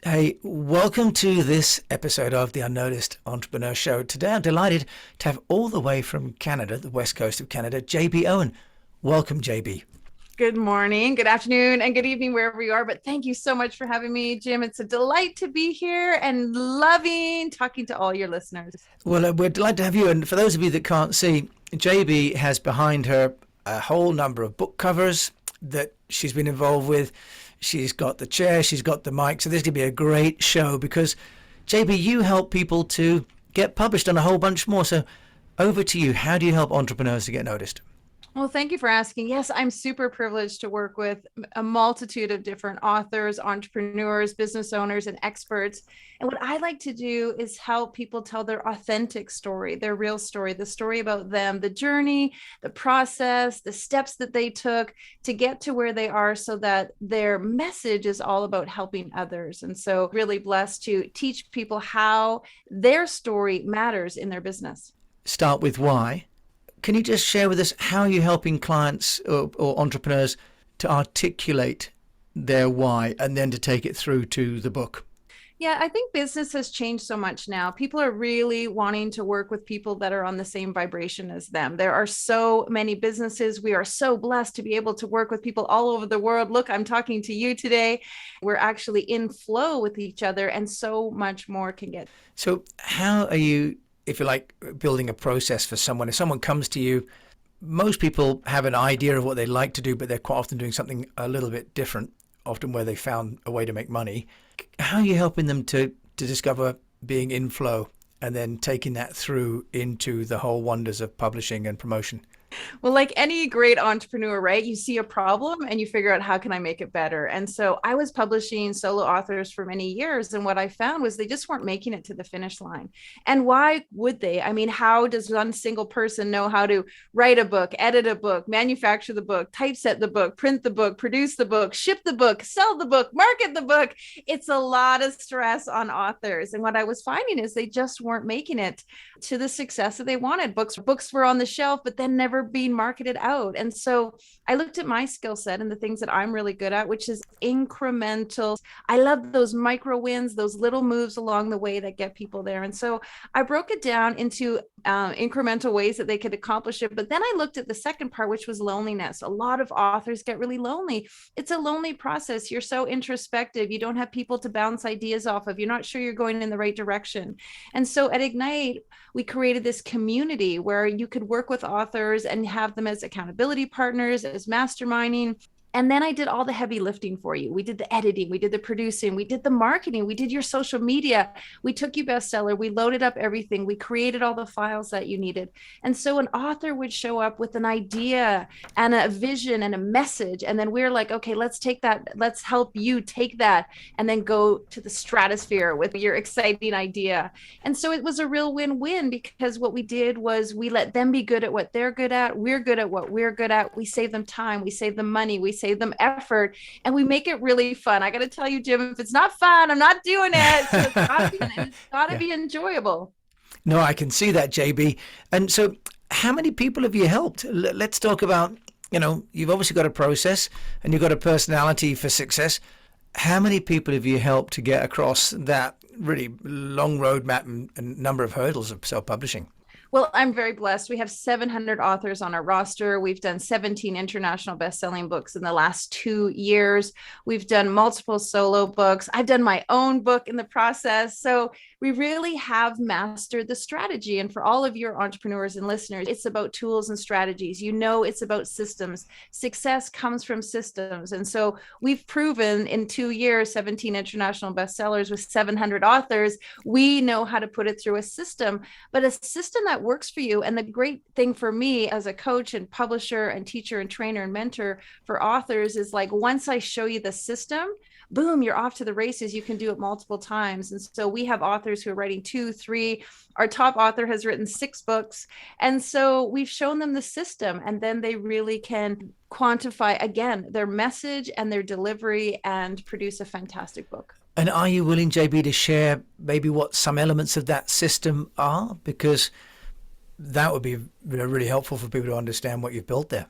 Hey, welcome to this episode of the Unnoticed Entrepreneur Show. Today I'm delighted to have all the way from Canada, the west coast of Canada, JB Owen. Welcome, JB. Good morning, good afternoon, and good evening, wherever you are. But thank you so much for having me, Jim. It's a delight to be here and loving talking to all your listeners. Well, we're delighted to have you. And for those of you that can't see, JB has behind her a whole number of book covers that she's been involved with. She's got the chair, she's got the mic. So this could be a great show because, JB, you help people to get published and a whole bunch more. So over to you. How do you help entrepreneurs to get noticed? Well, thank you for asking. Yes, I'm super privileged to work with a multitude of different authors, entrepreneurs, business owners, and experts. And what I like to do is help people tell their authentic story, their real story, the story about them, the journey, the process, the steps that they took to get to where they are so that their message is all about helping others. And so, really blessed to teach people how their story matters in their business. Start with why. Can you just share with us how you're helping clients or entrepreneurs to articulate their why and then to take it through to the book? Yeah, I think business has changed so much now. People are really wanting to work with people that are on the same vibration as them. There are so many businesses. We are so blessed to be able to work with people all over the world. Look, I'm talking to you today. We're actually in flow with each other, and so much more can get. So how are you, if you like, building a process for someone? If someone comes to you, most people have an idea of what they like to do, but they're quite often doing something a little bit different, often where they found a way to make money. How are you helping them to discover being in flow and then taking that through into the whole wonders of publishing and promotion? Well, like any great entrepreneur, right? You see a problem and you figure out how can I make it better. And so I was publishing solo authors for many years. And what I found was they just weren't making it to the finish line. And why would they? I mean, how does one single person know how to write a book, edit a book, manufacture the book, typeset the book, print the book, produce the book, ship the book, sell the book, market the book? It's a lot of stress on authors. And what I was finding is they just weren't making it to the success that they wanted. Books were on the shelf, but then never being marketed out. And so I looked at my skill set and the things that I'm really good at, which is incremental. I love those micro wins, those little moves along the way that get people there. And so I broke it down into incremental ways that they could accomplish it. But then I looked at the second part, which was loneliness. A lot of authors get really lonely. It's a lonely process. You're so introspective. You don't have people to bounce ideas off of. You're not sure you're going in the right direction. And so at Ignite, we created this community where you could work with authors and have them as accountability partners, as masterminding. And then I did all the heavy lifting for you. We did the editing, we did the producing, we did the marketing, we did your social media. We took you bestseller, we loaded up everything, we created all the files that you needed. And so an author would show up with an idea and a vision and a message. And then we're like, okay, let's take that, let's help you take that and then go to the stratosphere with your exciting idea. And so it was a real win-win because what we did was we let them be good at what they're good at. We're good at what we're good at. We save them time, we save them money, we save them effort, and we make it really fun. I got to tell you, Jim, if it's not fun, I'm not doing it. So it's got to be, and it's got to Yeah. be enjoyable. No, I can see that, JB. And so how many people have you helped? Let's talk about, you've obviously got a process and you've got a personality for success. How many people have you helped to get across that really long roadmap and number of hurdles of self-publishing? Well, I'm very blessed. We have 700 authors on our roster. We've done 17 international best-selling books in the last 2 years. We've done multiple solo books. I've done my own book in the process. So we really have mastered the strategy. And for all of your entrepreneurs and listeners, it's about tools and strategies. It's about systems. Success comes from systems. And so we've proven in 2 years, 17 international bestsellers with 700 authors, we know how to put it through a system, but a system that works for you. And the great thing for me as a coach and publisher and teacher and trainer and mentor for authors is like, once I show you the system, boom, you're off to the races. You can do it multiple times. And so we have authors who are writing 2, 3. Our top author has written 6 books. And so we've shown them the system, and then they really can quantify, again, their message and their delivery and produce a fantastic book. And are you willing, JB, to share maybe what some elements of that system are? Because that would be really helpful for people to understand what you've built there.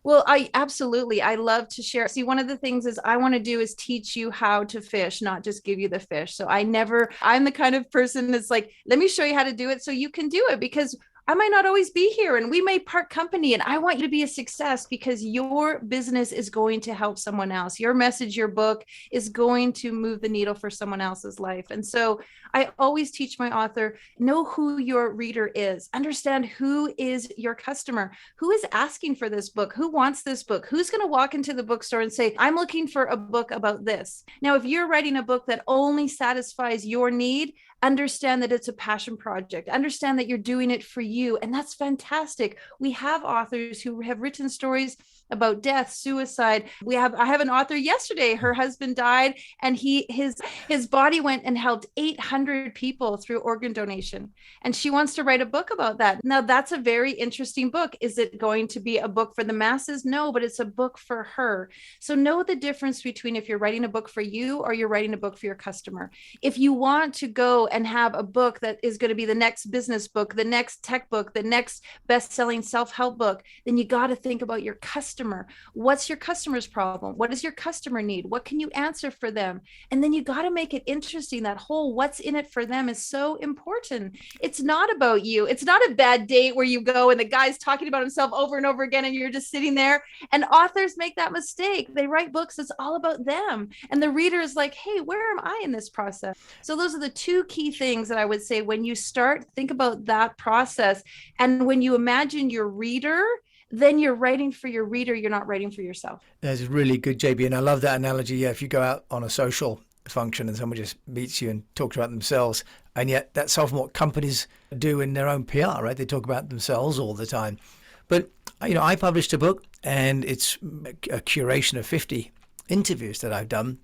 Well, I absolutely, I love to share. See, one of the things is I want to do is teach you how to fish, not just give you the fish. So I'm the kind of person that's like, let me show you how to do it so you can do it, because I might not always be here and we may part company, and I want you to be a success because your business is going to help someone else. Your message, your book is going to move the needle for someone else's life. And so I always teach my author, know who your reader is, understand who is your customer, who is asking for this book, who wants this book, who's going to walk into the bookstore and say, I'm looking for a book about this. Now, if you're writing a book that only satisfies your need, understand that it's a passion project, understand that you're doing it for you, and that's fantastic. We have authors who have written stories about death, suicide. I have an author yesterday, her husband died, and his body went and helped 800 people through organ donation, and she wants to write a book about that. Now, that's a very interesting book. Is it going to be a book for the masses? No, but it's a book for her. So know the difference between if you're writing a book for you or you're writing a book for your customer. If you want to go and have a book that is going to be the next business book, the next tech book, the next best-selling self-help book, then you got to think about your customer. What's your customer's problem? What does your customer need? What can you answer for them? And then you got to make it interesting. That whole what's in it for them is so important. It's not about you. It's not a bad date where you go and the guy's talking about himself over and over again and you're just sitting there. And authors make that mistake. They write books that's all about them. And the reader is like, hey, where am I in this process? So those are the two key things that I would say when you start, think about that process. And when you imagine your reader, then you're writing for your reader. You're not writing for yourself. That's really good, JB. And I love that analogy. Yeah, if you go out on a social function and someone just meets you and talks about themselves, and yet that's often what companies do in their own PR, right? They talk about themselves all the time. But, I published a book, and it's a curation of 50 interviews that I've done.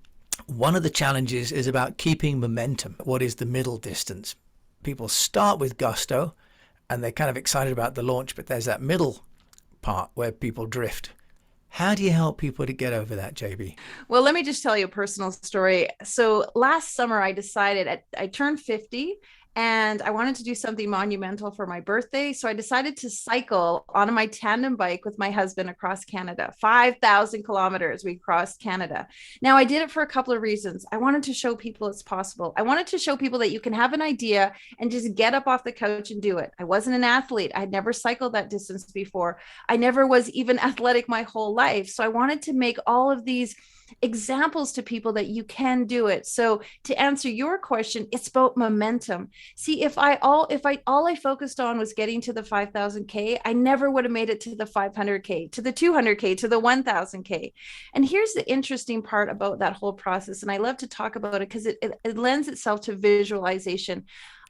One of the challenges is about keeping momentum. What is the middle distance? People start with gusto and they're kind of excited about the launch, but there's that middle part where people drift. How do you help people to get over that, JB? Well, let me just tell you a personal story. So last summer, I turned 50 and I wanted to do something monumental for my birthday. So I decided to cycle on my tandem bike with my husband across Canada, 5,000 kilometers. We crossed Canada. Now, I did it for a couple of reasons. I wanted to show people it's possible. I wanted to show people that you can have an idea and just get up off the couch and do it. I wasn't an athlete. I had never cycled that distance before. I never was even athletic my whole life. So I wanted to make all of these examples to people that you can do it. So to answer your question, it's about momentum. See, if all I focused on was getting to the 5,000K, I never would have made it to the 500K, to the 200K, to the 1,000K. And here's the interesting part about that whole process. And I love to talk about it because it lends itself to visualization.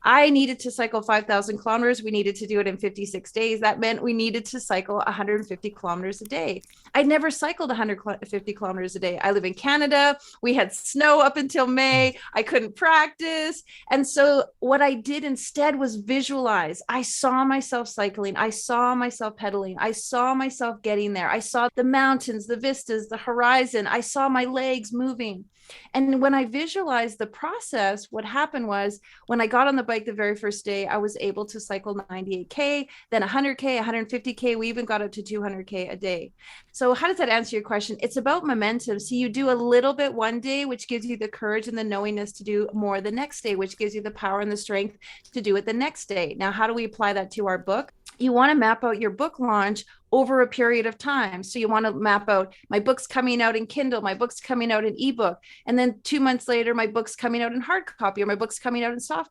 I needed to cycle 5,000 kilometers. We needed to do it in 56 days. That meant we needed to cycle 150 kilometers a day. I'd never cycled 150 kilometers a day. I live in Canada. We had snow up until May. I couldn't practice. And so what I did instead was visualize. I saw myself cycling. I saw myself pedaling. I saw myself getting there. I saw the mountains, the vistas, the horizon. I saw my legs moving. And when I visualized the process, what happened was when I got on the bike the very first day, I was able to cycle 98K, then 100K, 150K. We even got up to 200K a day. So how does that answer your question? It's about momentum. So you do a little bit one day, which gives you the courage and the knowingness to do more the next day, which gives you the power and the strength to do it the next day. Now, how do we apply that to our book? You want to map out your book launch over a period of time. So you want to map out, my book's coming out in Kindle, my book's coming out in ebook. And then 2 months later, my book's coming out in hard copy, or my book's coming out in soft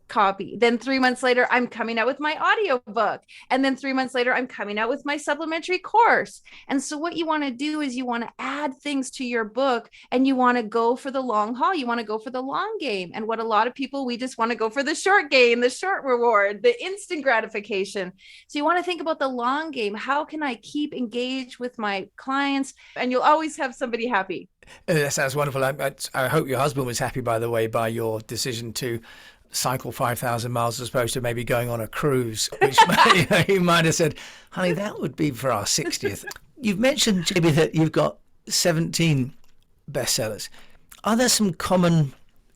copy. Then 3 months later, I'm coming out with my audio book. And then 3 months later, I'm coming out with my supplementary course. And so what you want to do is you want to add things to your book, and you want to go for the long haul. You want to go for the long game. And what a lot of people, we just want to go for the short game, the short reward, the instant gratification. So you want to think about the long game. How can I keep engaged with my clients? And you'll always have somebody happy. That sounds wonderful. I hope your husband was happy, by the way, by your decision to cycle 5,000 miles as opposed to maybe going on a cruise, which he might have said, honey, that would be for our 60th. You've mentioned, JB, that you've got 17 bestsellers. Are there some common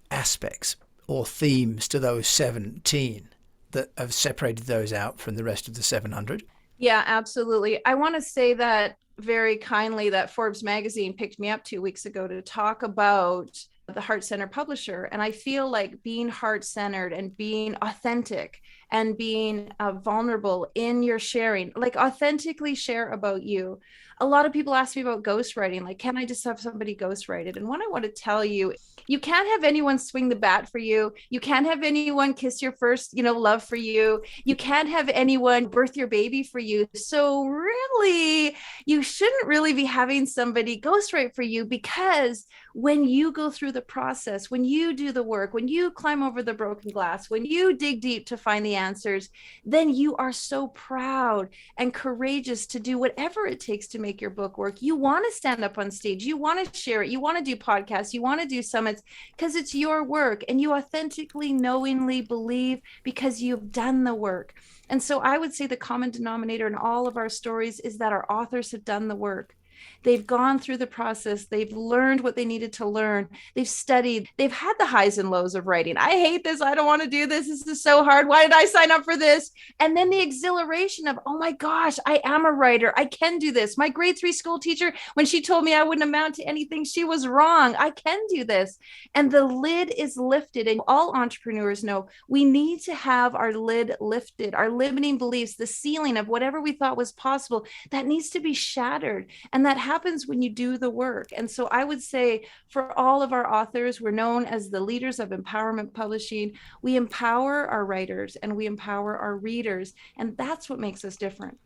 aspects or themes to those 17 that have separated those out from the rest of the 700? Yeah, absolutely. I want to say that very kindly that Forbes magazine picked me up 2 weeks ago to talk about the heart centered publisher. And I feel like being heart centered and being authentic and being vulnerable in your sharing, like authentically share about you. A lot of people ask me about ghostwriting, like, can I just have somebody ghostwrite it? And what I want to tell you, you can't have anyone swing the bat for you. You can't have anyone kiss your first, love for you. You can't have anyone birth your baby for you. So really, you shouldn't really be having somebody ghostwrite for you, because when you go through the process, when you do the work, when you climb over the broken glass, when you dig deep to find the answers, then you are so proud and courageous to do whatever it takes to make your book work. You want to stand up on stage, you want to share it, you want to do podcasts, you want to do summits, because it's your work and you authentically, knowingly believe because you've done the work. And so I would say the common denominator in all of our stories is that our authors have done the work. They've gone through the process. They've learned what they needed to learn. They've studied. They've had the highs and lows of writing. I hate this. I don't want to do this. This is so hard. Why did I sign up for this? And then the exhilaration of, oh my gosh, I am a writer. I can do this. My grade 3 school teacher, when she told me I wouldn't amount to anything, she was wrong. I can do this. And the lid is lifted. And all entrepreneurs know we need to have our lid lifted, our limiting beliefs, the ceiling of whatever we thought was possible, that needs to be shattered. And that happens when you do the work. And so I would say for all of our authors, we're known as the leaders of empowerment publishing. We empower our writers and we empower our readers. And that's what makes us different.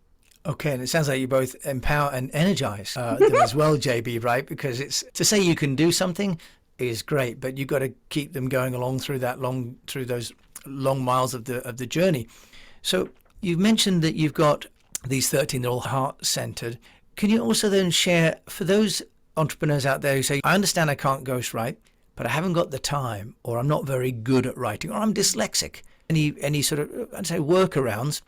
Okay, and it sounds like you both empower and energize them as well, JB, right? Because it's to say you can do something is great, but you've got to keep them going along through those long miles of the journey. So you've mentioned that you've got these 13 that are all heart-centered. Can you also then share, for those entrepreneurs out there who say, I understand I can't ghostwrite, but I haven't got the time, or I'm not very good at writing, or I'm dyslexic, any sort of, I'd say, workarounds?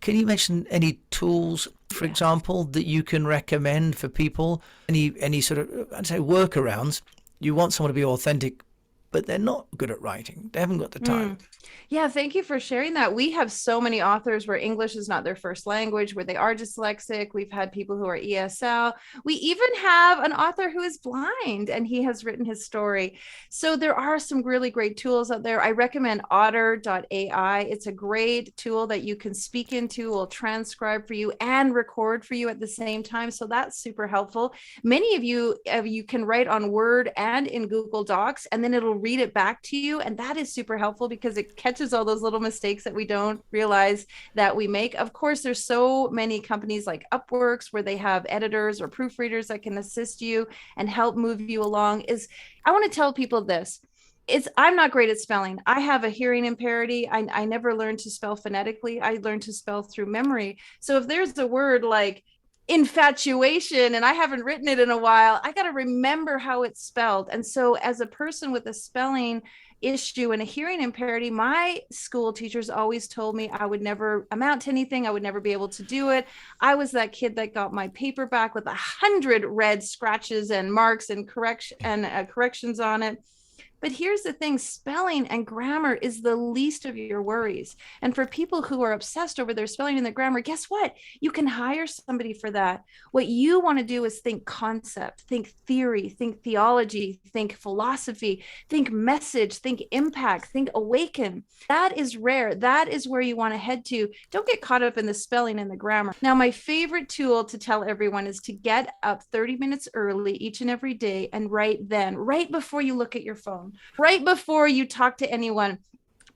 Can you mention any tools, for example, that you can recommend for people? Any sort of, I'd say, workarounds? You want someone to be authentic, but they're not good at writing. They haven't got the time. Yeah, thank you for sharing that. We have so many authors where English is not their first language, where they are dyslexic. We've had people who are ESL. We even have an author who is blind and he has written his story. So there are some really great tools out there. I recommend otter.ai. It's a great tool that you can speak into, will transcribe for you and record for you at the same time. So that's super helpful. Many of you can write on Word and in Google Docs, and then it'll read it back to you. And that is super helpful because it catches all those little mistakes that we don't realize that we make. Of course, there's so many companies like Upworks where they have editors or proofreaders that can assist you and help move you along. I want to tell people this. I'm not great at spelling. I have a hearing impairment. I never learned to spell phonetically. I learned to spell through memory. So if there's a word like infatuation and I haven't written it in a while, I got to remember how it's spelled. And so as a person with a spelling issue and a hearing impairment, my school teachers always told me I would never amount to anything. I would never be able to do it. I was that kid that got my paper back with 100 red scratches and marks and corrections on it. But here's the thing, spelling and grammar is the least of your worries. And for people who are obsessed over their spelling and their grammar, guess what? You can hire somebody for that. What you want to do is think concept, think theory, think theology, think philosophy, think message, think impact, think awaken. That is rare. That is where you want to head to. Don't get caught up in the spelling and the grammar. Now, my favorite tool to tell everyone is to get up 30 minutes early each and every day and write then, right before you look at your phone. Right before you talk to anyone.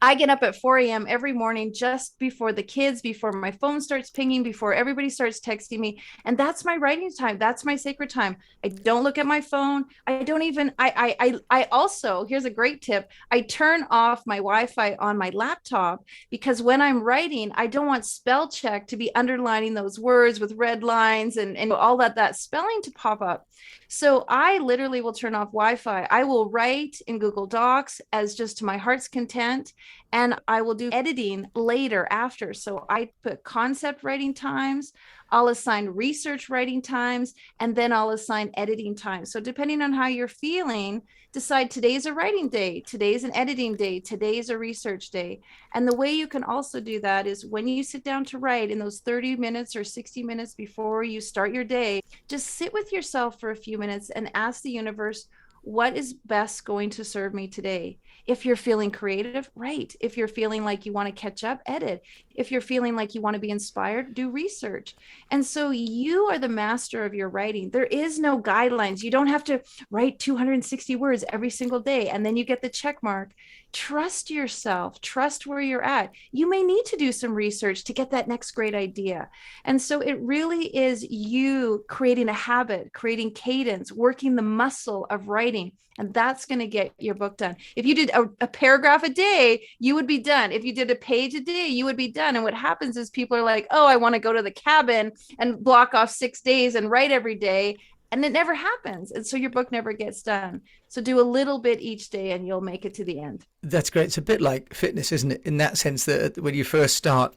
I get up at 4 a.m. every morning, just before the kids, before my phone starts pinging, before everybody starts texting me. And that's my writing time. That's my sacred time. I don't look at my phone. I don't even, I also, here's a great tip. I turn off my Wi-Fi on my laptop because when I'm writing, I don't want spell check to be underlining those words with red lines and all that spelling to pop up. So I literally will turn off Wi-Fi. I will write in Google Docs as just to my heart's content, and I will do editing later after. So I put concept writing times. I'll assign research writing times, and then I'll assign editing time. So depending on how you're feeling, decide today's a writing day, today's an editing day, today's a research day. And the way you can also do that is when you sit down to write in those 30 minutes or 60 minutes before you start your day, just sit with yourself for a few minutes and ask the universe, what is best going to serve me today? If you're feeling creative, write. If you're feeling like you want to catch up, edit. If you're feeling like you want to be inspired, do research. And so you are the master of your writing. There is no guidelines. You don't have to write 260 words every single day and then you get the check mark. Trust yourself, trust where you're at. You may need to do some research to get that next great idea. And so it really is you creating a habit, creating cadence, working the muscle of writing. And that's going to get your book done. If you did a paragraph a day, you would be done. If you did a page a day, you would be done. And what happens is people are like, oh, I want to go to the cabin and block off 6 days and write every day. And it never happens. And so your book never gets done. So do a little bit each day and you'll make it to the end. That's great. It's a bit like fitness, isn't it? In that sense that when you first start,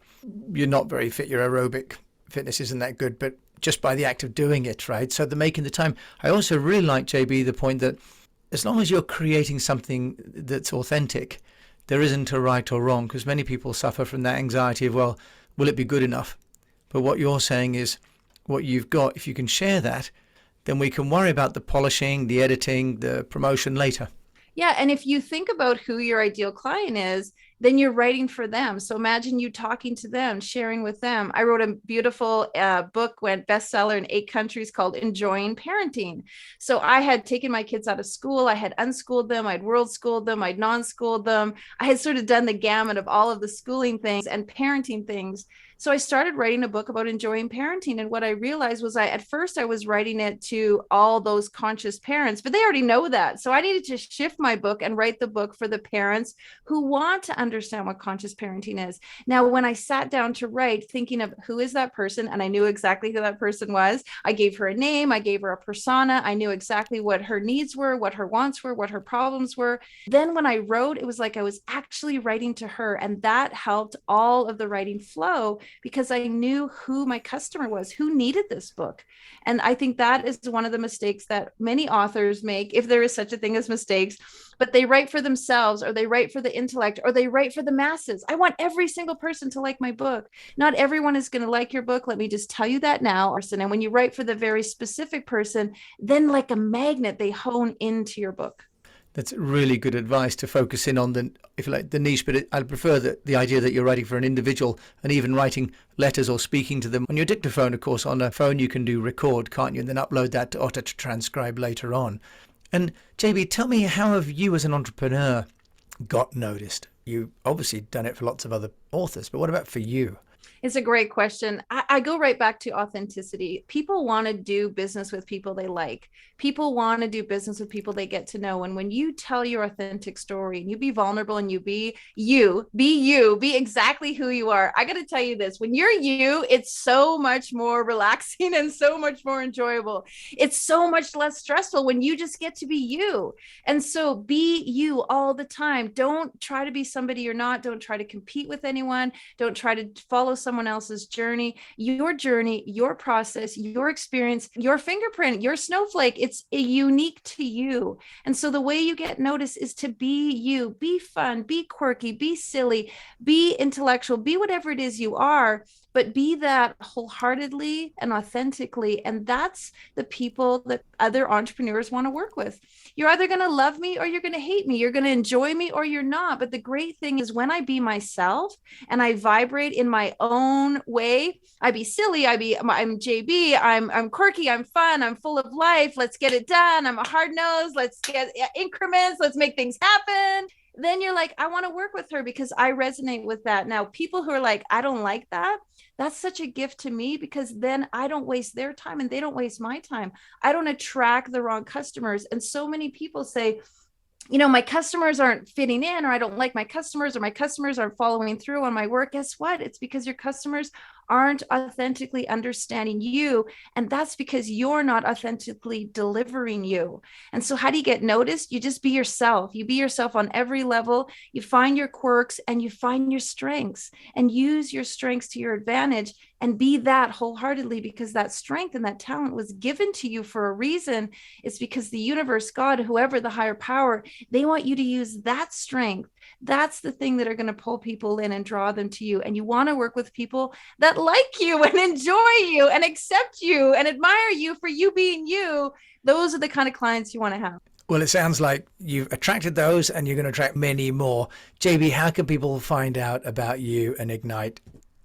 you're not very fit. Your aerobic fitness isn't that good, but just by the act of doing it, right? So the making the time. I also really like, JB, the point that as long as you're creating something that's authentic, there isn't a right or wrong, because many people suffer from that anxiety of, well, will it be good enough? But what you're saying is what you've got, if you can share that, then we can worry about the polishing, the editing, the promotion later. Yeah. And if you think about who your ideal client is, then you're writing for them. So imagine you talking to them, sharing with them. I wrote a beautiful book, went bestseller in 8 countries called Enjoying Parenting. So I had taken my kids out of school. I had unschooled them. I'd world schooled them. I'd non-schooled them. I had sort of done the gamut of all of the schooling things and parenting things. So I started writing a book about enjoying parenting. And what I realized was at first I was writing it to all those conscious parents, but they already know that. So I needed to shift my book and write the book for the parents who want to understand what conscious parenting is. Now, when I sat down to write, thinking of who is that person, and I knew exactly who that person was, I gave her a name, I gave her a persona, I knew exactly what her needs were, what her wants were, what her problems were. Then when I wrote, it was like I was actually writing to her, and that helped all of the writing flow because I knew who my customer was, who needed this book. And I think that is one of the mistakes that many authors make, if there is such a thing as mistakes, but they write for themselves, or they write for the intellect, or they write for the masses. I want every single person to like my book. Not everyone is going to like your book. Let me just tell you that now, Arson. And when you write for the very specific person, then like a magnet, they hone into your book. That's really good advice, to focus in on the, if you like, the niche. But I prefer the idea that you're writing for an individual, and even writing letters or speaking to them on your dictaphone. Of course, on a phone you can do record, can't you, and then upload that to Otter to transcribe later on. And JB, tell me, how have you as an entrepreneur got noticed? You obviously done it for lots of other authors, but what about for you? It's a great question. I go right back to authenticity. People want to do business with people they like. People want to do business with people they get to know. And when you tell your authentic story and you be vulnerable and you be exactly who you are. I got to tell you this, when you're you, it's so much more relaxing and so much more enjoyable. It's so much less stressful when you just get to be you. And so be you all the time. Don't try to be somebody you're not. Don't try to compete with anyone. Don't try to follow someone else's journey, your process, your experience, your fingerprint, your snowflake. It's unique to you. And so the way you get noticed is to be you, be fun, be quirky, be silly, be intellectual, be whatever it is you are, but be that wholeheartedly and authentically. And that's the people that other entrepreneurs want to work with. You're either going to love me or you're going to hate me. You're going to enjoy me or you're not. But the great thing is when I be myself and I vibrate in my own way, I be silly, I'm JB, I'm quirky, I'm fun, I'm full of life. Let's get it done. I'm a hard nose. Let's get increments. Let's make things happen. Then you're like, I want to work with her because I resonate with that. Now, people who are like, I don't like that, that's such a gift to me, because then I don't waste their time and they don't waste my time. I don't attract the wrong customers. And so many people say, my customers aren't fitting in, or I don't like my customers, or my customers aren't following through on my work. Guess what? It's because your customers aren't authentically understanding you. And that's because you're not authentically delivering you. And so, how do you get noticed? You just be yourself. You be yourself on every level. You find your quirks and you find your strengths and use your strengths to your advantage and be that wholeheartedly, because that strength and that talent was given to you for a reason. It's because the universe, God, whoever the higher power, they want you to use that strength. That's the thing that are going to pull people in and draw them to you. And you want to work with people that like you and enjoy you and accept you and admire you for you being you. Those are the kind of clients you want to have. Well, it sounds like you've attracted those and you're going to attract many more. JB, how can people find out about you and Ignite?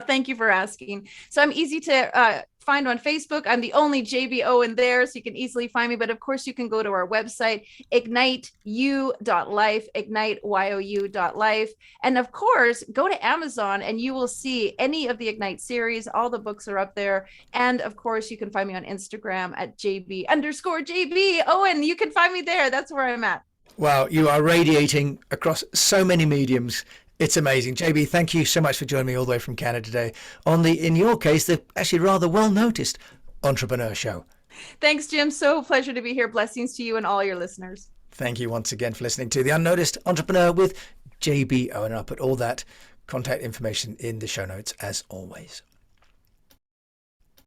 Thank you for asking. So I'm easy to find on Facebook. I'm the only JB Owen there, so you can easily find me. But of course, you can go to our website, igniteyou.life, igniteyou.life. And of course, go to Amazon and you will see any of the Ignite series. All the books are up there. And of course, you can find me on Instagram at JB_JB Owen. You can find me there. That's where I'm at. Wow, you are radiating across so many mediums. It's amazing. JB, thank you so much for joining me all the way from Canada today on the, in your case, the actually rather well-noticed Entrepreneur Show. Thanks, Jim. So pleasure to be here. Blessings to you and all your listeners. Thank you once again for listening to The Unnoticed Entrepreneur with JB Owen. I'll put all that contact information in the show notes as always.